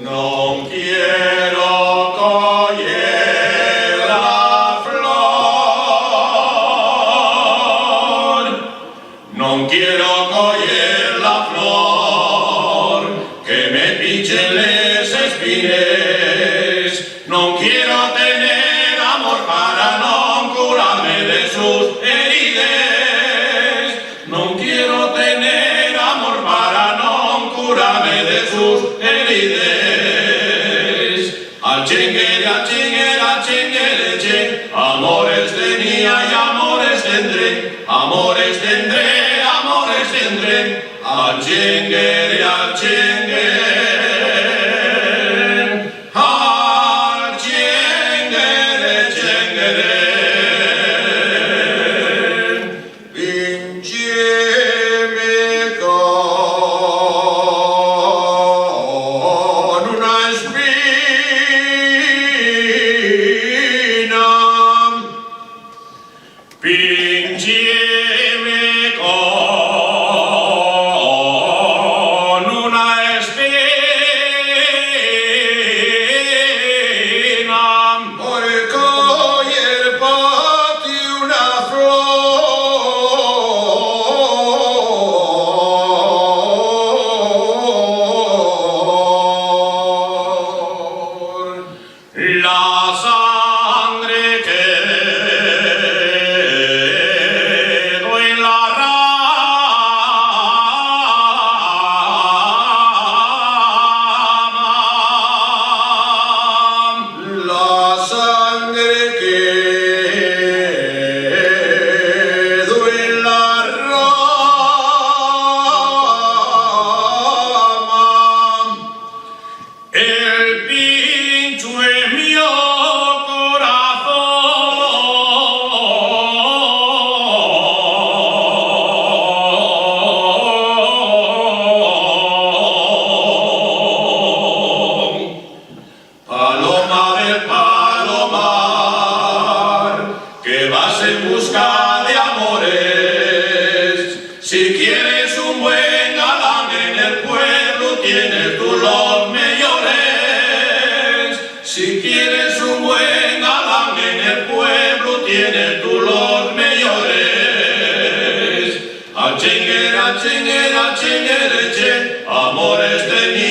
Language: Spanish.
Non quiero coger la flor, non quiero coger la flor, que me pinchen les espines, non quiero tener amor para non curarme de sus herides, non quiero tener amor para non curarme de sus herides. Al chinguere, che, amores tenía y amores tendré, amores tendré, amores tendré. Al chinguere, al chinguere, al chinguere, chinguere. Pincheme con una espina, pincheme con una espina, por coger pa' ti una flor. La sangre quedó en la rama, la sangre quedó en la rama, el pincho en mi corazón. Paloma del palomar, que vas en busca de amores. Si quieres un buen galán en el pueblo, tienes tú los mejores. Si quieres un buen galán en el pueblo, tienes tú los mejores. Al chinguere, che, amores tenía.